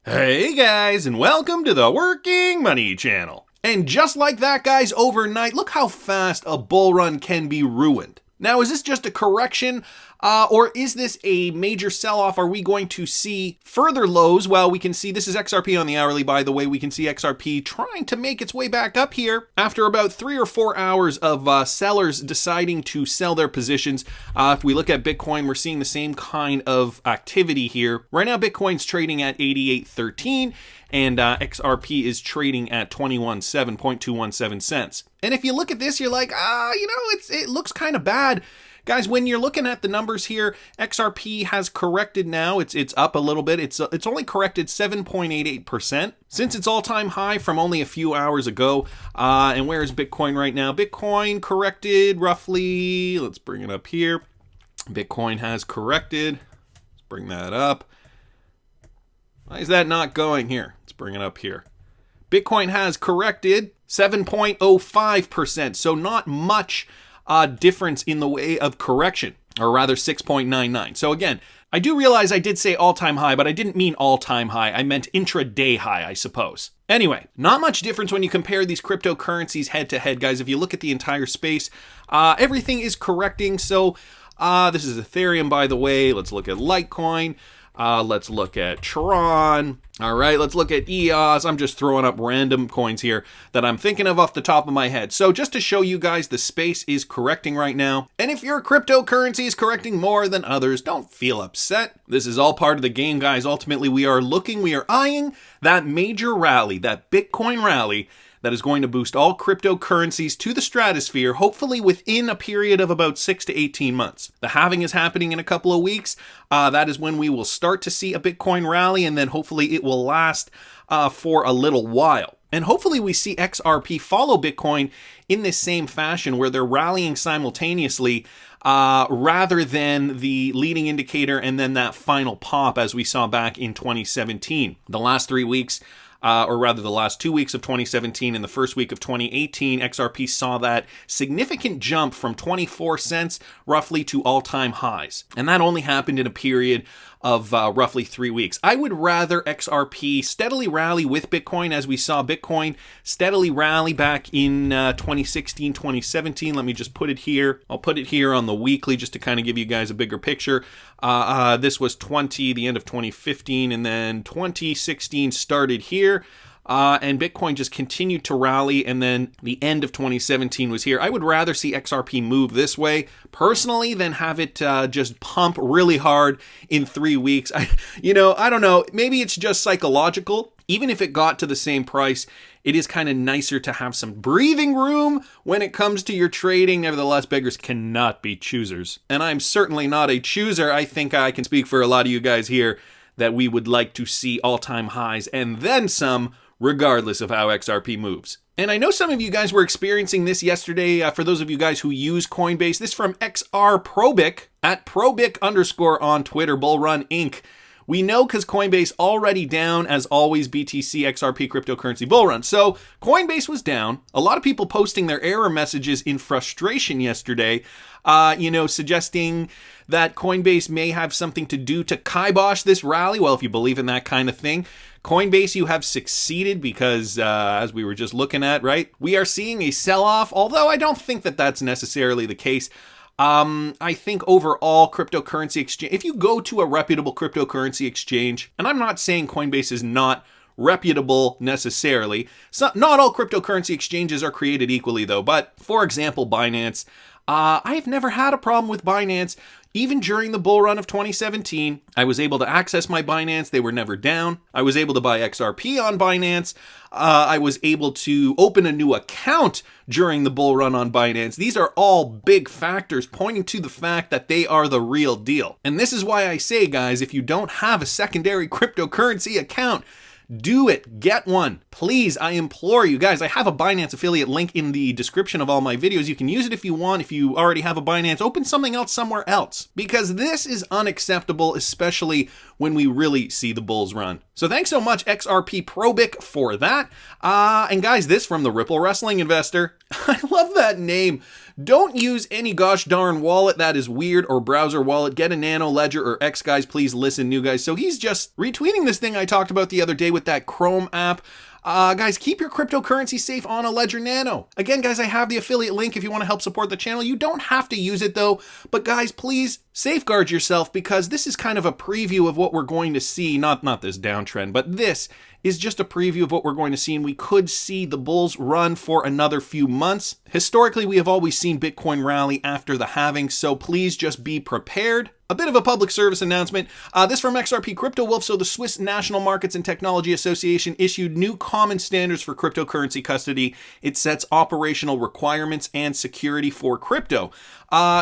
Hey guys, and welcome to the Working Money Channel. And just like that, guys, overnight, look how fast a bull run can be ruined. Now, is this just a correction, or is this a major sell-off? Are we going to see further lows? Well, we can see, this is XRP on the hourly, by the way, we can see XRP trying to make its way back up here after about 3 or 4 hours of sellers deciding to sell their positions. If we look at Bitcoin, we're seeing the same kind of activity here. Right now, Bitcoin's trading at 88.13, and XRP is trading at 0.217 cents. And if you look at this, you're like, it looks kind of bad. Guys, when you're looking at the numbers here, XRP has corrected now. It's up a little bit. It's only corrected 7.88% since its all-time high from only a few hours ago. And where is Bitcoin right now? Bitcoin corrected roughly, let's bring it up here. Bitcoin has corrected. Let's bring that up. Why is that not going here? Let's bring it up here. Bitcoin has corrected 7.05%, so not much difference in the way of correction, or rather 6.99. So again, I do realize I did say all-time high, but I didn't mean all-time high. I meant intraday high, I suppose. Anyway, not much difference when you compare these cryptocurrencies head-to-head, guys. If you look at the entire space, everything is correcting. So this is Ethereum, by the way. Let's look at Litecoin. Let's look at Tron. All right, let's look at EOS. I'm just throwing up random coins here that I'm thinking of off the top of my head. So just to show you guys, the space is correcting right now. And if your cryptocurrency is correcting more than others, don't feel upset. This is all part of the game, guys. Ultimately, we are eyeing that major rally, that Bitcoin rally, that is going to boost all cryptocurrencies to the stratosphere, hopefully within a period of about 6 to 18 months. The halving is happening in a couple of weeks. That is when we will start to see a Bitcoin rally, and then hopefully it will last for a little while. And hopefully we see XRP follow Bitcoin in this same fashion, where they're rallying simultaneously rather than the leading indicator and then that final pop as we saw back in 2017. The last 3 weeks, or rather the last 2 weeks of 2017 and the first week of 2018, XRP saw that significant jump from 24 cents roughly to all-time highs. And that only happened in a period of roughly 3 weeks. I would rather XRP steadily rally with Bitcoin, as we saw Bitcoin steadily rally back in 2016, 2017. Let me just put it here. I'll put it here on the weekly just to kind of give you guys a bigger picture. This was the end of 2015, and then 2016 started here. And Bitcoin just continued to rally, and then the end of 2017 was here. I would rather see XRP move this way, personally, than have it just pump really hard in 3 weeks. I don't know. Maybe it's just psychological. Even if it got to the same price, it is kind of nicer to have some breathing room when it comes to your trading. Nevertheless, beggars cannot be choosers. And I'm certainly not a chooser. I think I can speak for a lot of you guys here that we would like to see all-time highs and then some, regardless of how XRP moves. And I know some of you guys were experiencing this yesterday. For those of you guys who use Coinbase, this from XR Probic at Probic_ on Twitter, Bullrun Inc. We know because Coinbase already down, as always, BTC, XRP, cryptocurrency bullrun. So Coinbase was down. A lot of people posting their error messages in frustration yesterday, suggesting that Coinbase may have something to do to kibosh this rally. Well, if you believe in that kind of thing, Coinbase, you have succeeded because, as we were just looking at, right, we are seeing a sell-off, although I don't think that that's necessarily the case. I think overall cryptocurrency exchange, if you go to a reputable cryptocurrency exchange, and I'm not saying Coinbase is not reputable necessarily, so not all cryptocurrency exchanges are created equally though, but for example, Binance, I've never had a problem with Binance. Even during the bull run of 2017, I was able to access my Binance. They were never down. I was able to buy XRP on Binance. I was able to open a new account during the bull run on Binance. These are all big factors pointing to the fact that they are the real deal. And this is why I say, guys, if you don't have a secondary cryptocurrency account, do it. Get one. Please, I implore you guys. I have a Binance affiliate link in the description of all my videos. You can use it if you want. If you already have a Binance, open something else somewhere else. Because this is unacceptable, especially when we really see the bulls run. So thanks so much, XRP Probic, for that. And guys, this from the Ripple Wrestling Investor I love that name. Don't use any gosh darn wallet that is weird or browser wallet. Get a Nano, Ledger, or X, guys. Please listen, new guys. So he's just retweeting this thing I talked about the other day with that Chrome app. Guys, keep your cryptocurrency safe on a Ledger Nano. Again, guys, I have the affiliate link if you want to help support the channel. You don't have to use it though, but guys, please safeguard yourself because this is kind of a preview of what we're going to see. Not this downtrend, but this is just a preview of what we're going to see, and we could see the bulls run for another few months. Historically, we have always seen Bitcoin rally after the halving, so please just be prepared. A bit of a public service announcement. This from XRP Crypto Wolf. So the Swiss National Markets and Technology Association issued new common standards for cryptocurrency custody. It sets operational requirements and security for crypto.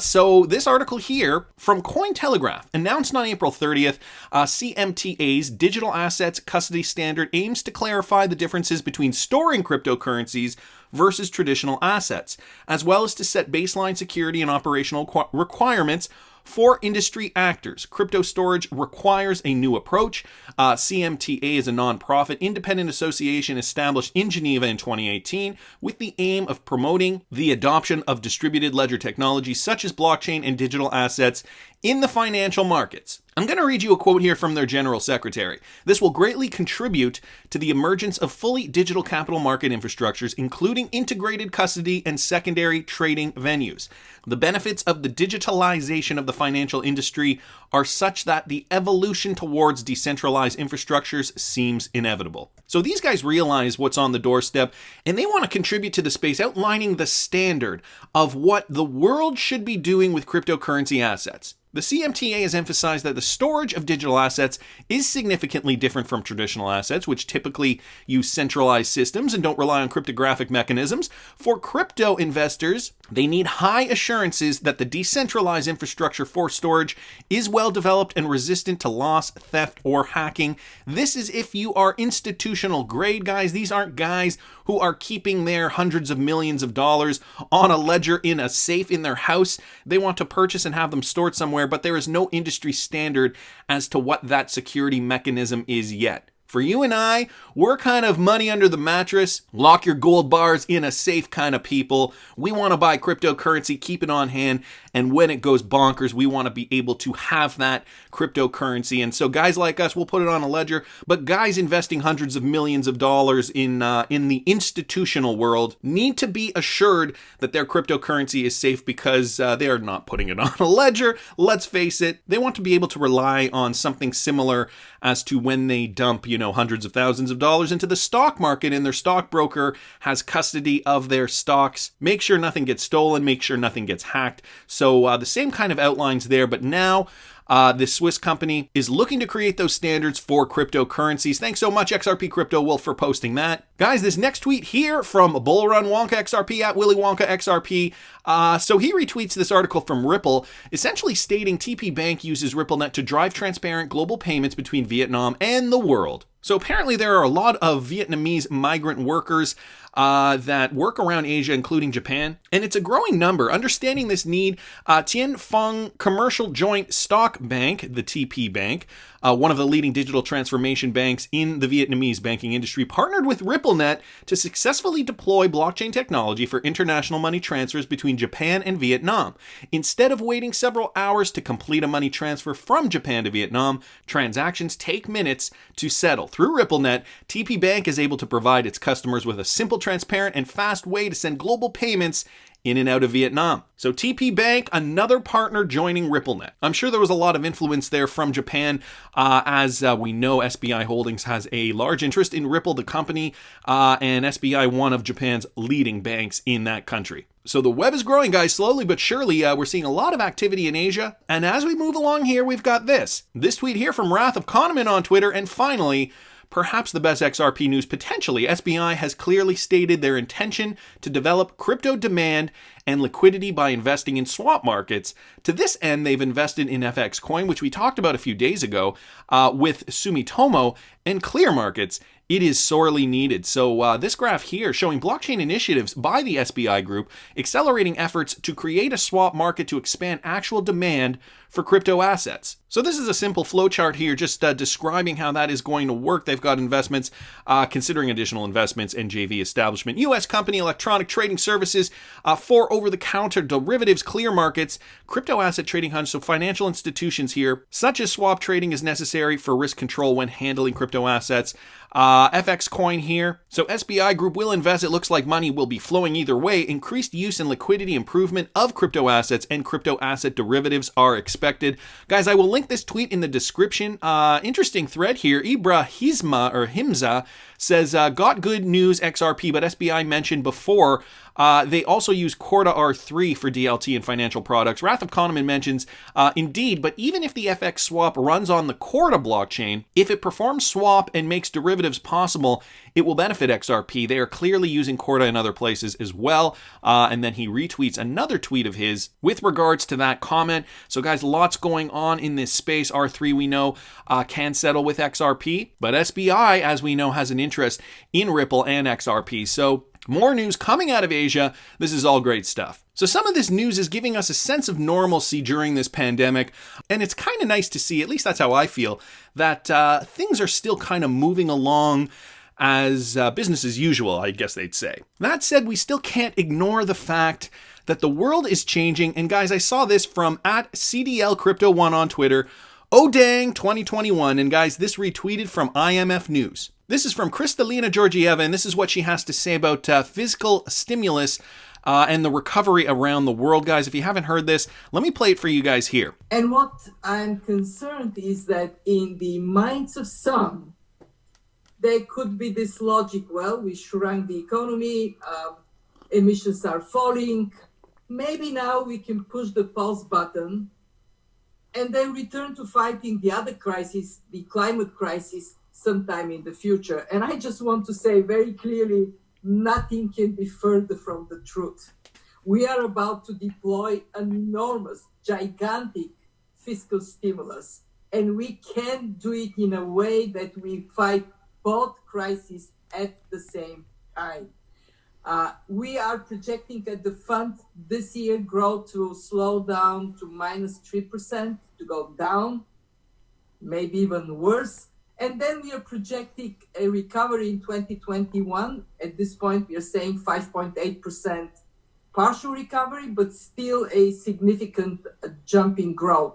So this article here from Cointelegraph, announced on April 30th, CMTA's Digital Assets Custody Standard aims to clarify the differences between storing cryptocurrencies versus traditional assets, as well as to set baseline security and operational requirements for industry actors. Crypto storage requires a new approach. CMTA is a nonprofit independent association established in Geneva in 2018 with the aim of promoting the adoption of distributed ledger technologies such as blockchain and digital assets in the financial markets. I'm going to read you a quote here from their general secretary. This will greatly contribute to the emergence of fully digital capital market infrastructures, including integrated custody and secondary trading venues. The benefits of the digitalization of the financial industry are such that the evolution towards decentralized infrastructures seems inevitable. So these guys realize what's on the doorstep, and they want to contribute to the space, outlining the standard of what the world should be doing with cryptocurrency assets. The CMTA has emphasized that the storage of digital assets is significantly different from traditional assets, which typically use centralized systems and don't rely on cryptographic mechanisms. For crypto investors, they need high assurances that the decentralized infrastructure for storage is well developed and resistant to loss, theft, or hacking. This is if you are institutional grade, guys. These aren't guys who are keeping their hundreds of millions of dollars on a ledger in a safe in their house. They want to purchase and have them stored somewhere, but there is no industry standard as to what that security mechanism is yet. For you and I, we're kind of money under the mattress, lock your gold bars in a safe kind of people. We want to buy cryptocurrency, keep it on hand, and when it goes bonkers, we want to be able to have that cryptocurrency. And so guys like us, we'll put it on a ledger, but guys investing hundreds of millions of dollars in the institutional world need to be assured that their cryptocurrency is safe because they are not putting it on a ledger. Let's face it, they want to be able to rely on something similar as to when they dump, hundreds of thousands of dollars into the stock market and their stockbroker has custody of their stocks. Make sure nothing gets stolen, make sure nothing gets hacked. So the same kind of outlines there, but now this Swiss company is looking to create those standards for cryptocurrencies. Thanks so much, XRP Crypto Wolf, for posting that. Guys, this next tweet here from Bullrun Wonka XRP at Willy Wonka XRP. So he retweets this article from Ripple, essentially stating TPBank uses RippleNet to drive transparent global payments between Vietnam and the world. So apparently there are a lot of Vietnamese migrant workers that work around Asia, including Japan, and it's a growing number. Understanding this need, Tien Phong Commercial Joint Stock Bank, the TPBank, one of the leading digital transformation banks in the Vietnamese banking industry, partnered with RippleNet to successfully deploy blockchain technology for international money transfers between Japan and Vietnam. Instead of waiting several hours to complete a money transfer from Japan to Vietnam, transactions take minutes to settle. Through RippleNet, TPBank is able to provide its customers with a simple, transparent, and fast way to send global payments in and out of Vietnam. So TPBank, another partner joining RippleNet. I'm sure there was a lot of influence there from Japan, as we know SBI Holdings has a large interest in Ripple, the company, and SBI, one of Japan's leading banks in that country. So the web is growing, guys, slowly but surely. We're seeing a lot of activity in Asia. And as we move along here, we've got this tweet here from Wrath of Kahneman on Twitter. And finally, perhaps the best XRP news potentially, SBI has clearly stated their intention to develop crypto demand and liquidity by investing in swap markets. To this end, they've invested in FRINKCOIN, which we talked about a few days ago, with Sumitomo and Clear Markets. It is sorely needed. So this graph here showing blockchain initiatives by the SBI Group accelerating efforts to create a swap market to expand actual demand for crypto assets. So this is a simple flowchart here, just describing how that is going to work. They've got investments, considering additional investments and JV establishment. U.S. company, electronic trading services for over-the-counter derivatives, clear markets, crypto asset trading hunts. So financial institutions here, such as swap trading, is necessary for risk control when handling crypto assets. FRINKCOIN here. So SBI Group will invest. It looks like money will be flowing either way. Increased use and liquidity improvement of crypto assets and crypto asset derivatives are expected. Guys, I will link this tweet in the description. Interesting thread here. Himza says, got good news XRP, but SBI mentioned before they also use Corda R3 for DLT and financial products. Wrath of Kahneman mentions, indeed, but even if the FX swap runs on the Corda blockchain, if it performs swap and makes derivatives possible, it will benefit XRP. They are clearly using Corda in other places as well. And then he retweets another tweet of his with regards to that comment. So guys, lots going on in this space. R3, we know, can settle with XRP, but SBI, as we know, has an interest in Ripple and XRP. So more news coming out of Asia. This is all great stuff. So some of this news is giving us a sense of normalcy during this pandemic, and it's kind of nice to see, at least that's how I feel, that things are still kind of moving along as business as usual, I guess they'd say. That said, we still can't ignore the fact that the world is changing, and guys, I saw this from @CDLCrypto1 on Twitter. Oh dang, 2021, and guys, this retweeted from IMF News. This is from Kristalina Georgieva, and this is what she has to say about fiscal stimulus and the recovery around the world. Guys, if you haven't heard this, let me play it for you guys here. And what I'm concerned is that in the minds of some, there could be this logic, well, we shrunk the economy, emissions are falling, maybe now we can push the pause button and then return to fighting the other crisis, the climate crisis, sometime in the future. And I just want to say very clearly, nothing can be further from the truth. We are about to deploy an enormous, gigantic fiscal stimulus, and we can do it in a way that we fight both crises at the same time. We are projecting that the fund this year growth to slow down to -3%, to go down, maybe even worse. And then we are projecting a recovery in 2021. At this point, we are saying 5.8% partial recovery, but still a significant jump in growth.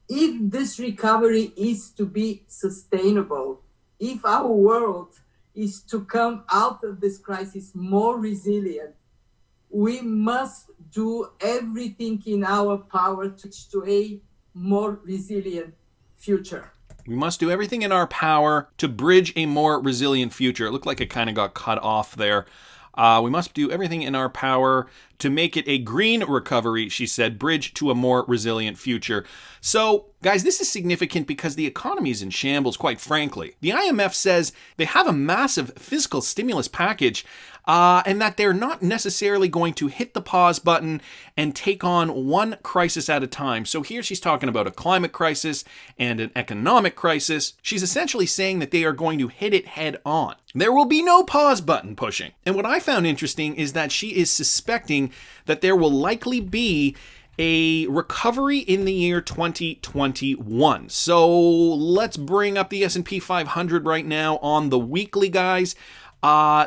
If this recovery is to be sustainable, if our world is to come out of this crisis more resilient, we must do everything in our power to a more resilient future. We must do everything in our power to bridge a more resilient future. It looked like it kind of got cut off there. We must do everything in our power to make it a green recovery, she said, bridge to a more resilient future. So, guys, this is significant because the economy is in shambles, quite frankly. The IMF says they have a massive fiscal stimulus package and that they're not necessarily going to hit the pause button and take on one crisis at a time. So here she's talking about a climate crisis and an economic crisis. She's essentially saying that they are going to hit it head on. There will be no pause button pushing. And what I found interesting is that she is suspecting that there will likely be a recovery in the year 2021. So let's bring up the S&P 500 right now on the weekly, guys.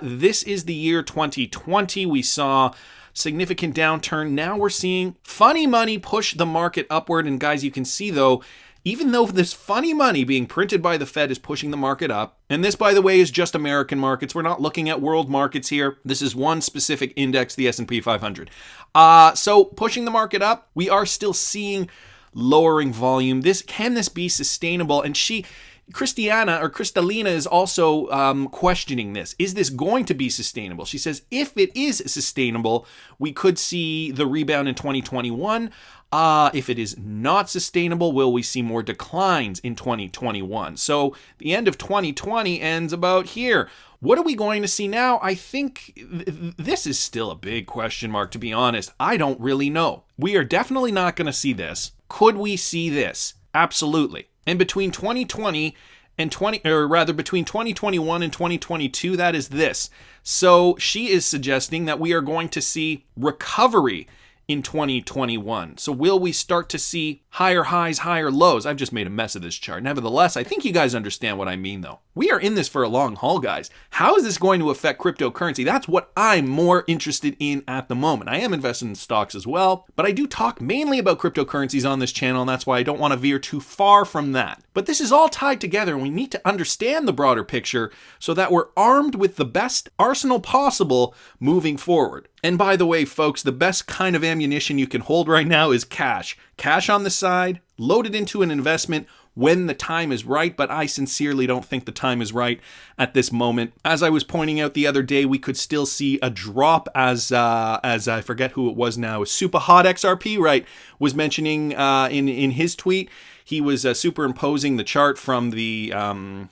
This is the year 2020. We saw significant downturn. Now we're seeing funny money push the market upward. And guys, you can see though, even though this funny money being printed by the Fed is pushing the market up, and this, by the way, is just American markets. We're not looking at world markets here. This is one specific index, the S&P 500. So pushing the market up, we are still seeing lowering volume. Can this be sustainable? And she Kristalina is also questioning this. Is this going to be sustainable? She says, if it is sustainable, we could see the rebound in 2021. If it is not sustainable, will we see more declines in 2021? So the end of 2020 ends about here. What are we going to see now? I think this is still a big question mark, to be honest. I don't really know. We are definitely not going to see this. Could we see this? Absolutely. And between 2020 and between 2021 and 2022, that is this. So she is suggesting that we are going to see recovery in 2021. So will we start to see higher highs, higher lows? I've just made a mess of this chart. Nevertheless, I think you guys understand what I mean, though. We are in this for a long haul, guys. How is this going to affect cryptocurrency? That's what I'm more interested in at the moment. I am invested in stocks as well, but I do talk mainly about cryptocurrencies on this channel, and that's why I don't want to veer too far from that. But this is all tied together, and we need to understand the broader picture so that we're armed with the best arsenal possible moving forward. And by the way, folks, the best kind of ammunition you can hold right now is cash. Cash on the side, loaded into an investment when the time is right, but I sincerely don't think the time is right at this moment. As I was pointing out the other day, we could still see a drop as I forget who it was now, Super Hot XRP, right, was mentioning in his tweet. He was superimposing the chart from the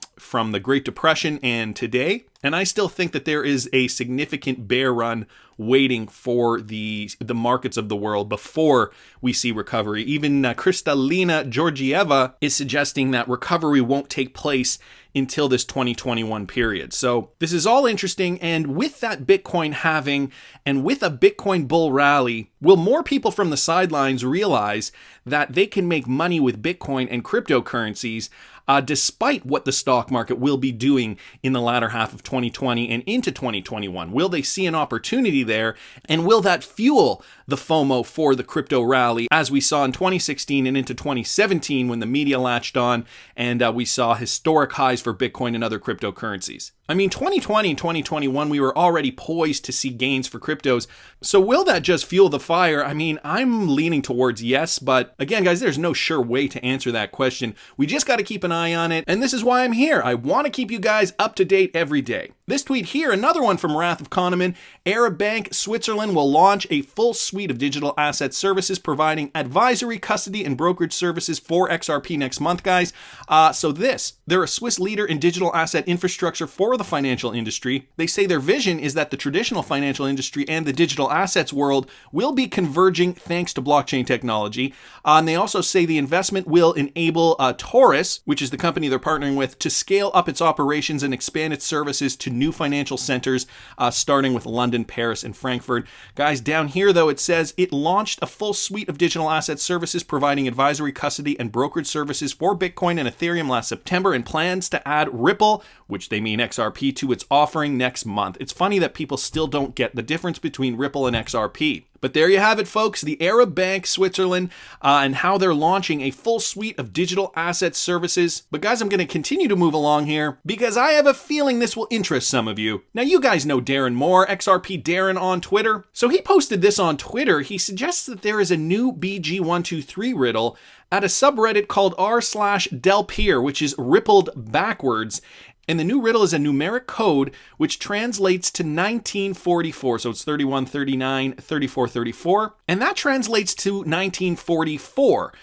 Great Depression and today, and I still think that there is a significant bear run waiting for the markets of the world before we see recovery. Even Kristalina Georgieva is suggesting that recovery won't take place until this 2021 period. So this is all interesting, and with that Bitcoin halving and with a Bitcoin bull rally, will more people from the sidelines realize that they can make money with Bitcoin and cryptocurrencies despite what the stock market will be doing in the latter half of 2020 and into 2021? Will they see an opportunity there? And will that fuel the FOMO for the crypto rally as we saw in 2016 and into 2017 when the media latched on and we saw historic highs for Bitcoin and other cryptocurrencies? I mean, 2020 and 2021, we were already poised to see gains for cryptos. So will that just fuel the fire? I mean, I'm leaning towards yes, but again, guys, there's no sure way to answer that question. We just got to keep an eye on it, and this is why I'm here. I want to keep you guys up to date every day. This tweet here, another one from Wrath of Kahneman. Arab Bank Switzerland will launch a full suite of digital asset services providing advisory, custody, and brokerage services for XRP next month, guys. They're a Swiss leader in digital asset infrastructure for the financial industry. They say their vision is that the traditional financial industry and the digital assets world will be converging thanks to blockchain technology. And they also say the investment will enable Taurus, which is the company they're partnering with, to scale up its operations and expand its services to new financial centers, starting with London, Paris, and Frankfurt. Guys, down here, though, it says it launched a full suite of digital asset services providing advisory, custody, and brokerage services for Bitcoin and Ethereum last September and plans to add Ripple, which they mean XRP, to its offering next month. It's funny that people still don't get the difference between Ripple and XRP. But there you have it, folks, the Arab Bank Switzerland and how they're launching a full suite of digital asset services. But guys, I'm going to continue to move along here because I have a feeling this will interest some of you. Now, you guys know Darren More, XRP Darren on Twitter. So he posted this on Twitter. He suggests that there is a new BG123 riddle at a subreddit called r/DELPPIR, which is rippled backwards. And the new riddle is a numeric code which translates to 1944. So it's 31, 39, 34, 34. And that translates to 1944.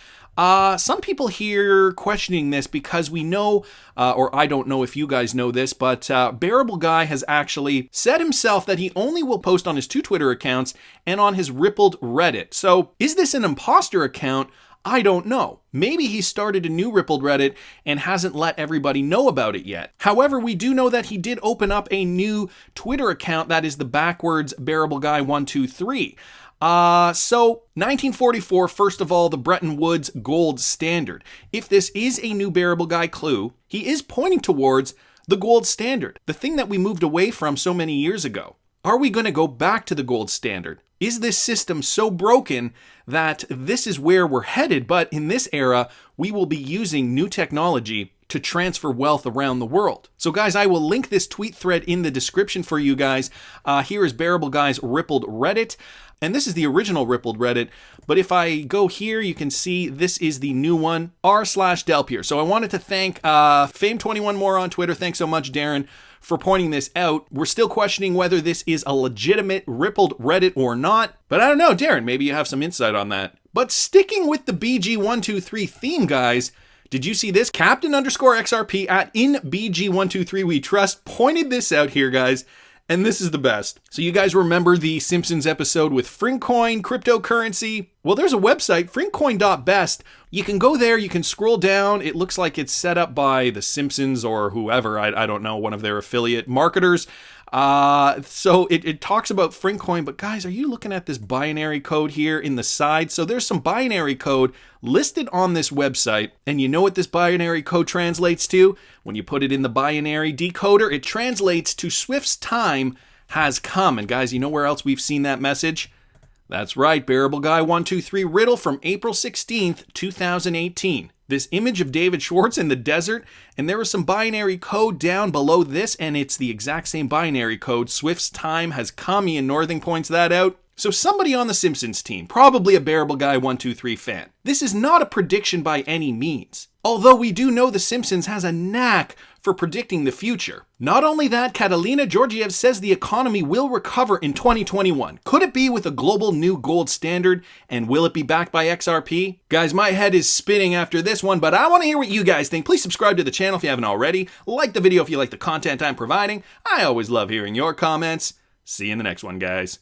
Some people here questioning this because we know, or I don't know if you guys know this, but Bearableguy has actually said himself that he only will post on his 2 Twitter accounts and on his rippled Reddit. So is this an imposter account? I don't know. Maybe he started a new rippled Reddit and hasn't let everybody know about it yet. However, we do know that he did open up a new Twitter account that is the backwards Bearableguy123. So 1944, first of all, the Bretton Woods gold standard. If this is a new Bearableguy clue, he is pointing towards the gold standard, the thing that we moved away from so many years ago. Are we going to go back to the gold standard? Is this system so broken that this is where we're headed, but in this era, we will be using new technology to transfer wealth around the world. So guys, I will link this tweet thread in the description for you guys. Here is Bearable Guy's rippled Reddit. And this is the original rippled Reddit. But if I go here, you can see this is the new one, r/DELPPIR. So I wanted to thank Fame21 more on Twitter. Thanks so much, Darren, for pointing this out. We're still questioning whether this is a legitimate rippled Reddit or not. But I don't know, Darren, maybe you have some insight on that. But sticking with the BG123 theme, guys, did you see this? Captain_XRP at InBG123 We Trust pointed this out here, guys. And this is the best. So you guys remember the Simpsons episode with FRINKCOIN, cryptocurrency? Well, there's a website, FRINKCOIN.best. You can go there, you can scroll down. It looks like it's set up by the Simpsons or whoever, I don't know, one of their affiliate marketers. So it talks about FRINKCOIN, but guys, are you looking at this binary code here in the side? So there's some binary code listed on this website, and you know what this binary code translates to? When you put it in the binary decoder, it translates to Swift's time has come. And guys, you know where else we've seen that message? That's right, Bearableguy123 riddle from April 16th, 2018. This image of David Schwartz in the desert, and there is some binary code down below this, and it's the exact same binary code. Swift's time has come. Ian Northing points that out. So somebody on the Simpsons team, probably a Bearableguy123 fan. This is not a prediction by any means. Although we do know the Simpsons has a knack for predicting the future. Not only that, Catalina Georgiev says the economy will recover in 2021. Could it be with a global new gold standard? And will it be backed by XRP? Guys, my head is spinning after this one, but I want to hear what you guys think. Please subscribe to the channel if you haven't already. Like the video if you like the content I'm providing. I always love hearing your comments. See you in the next one, guys.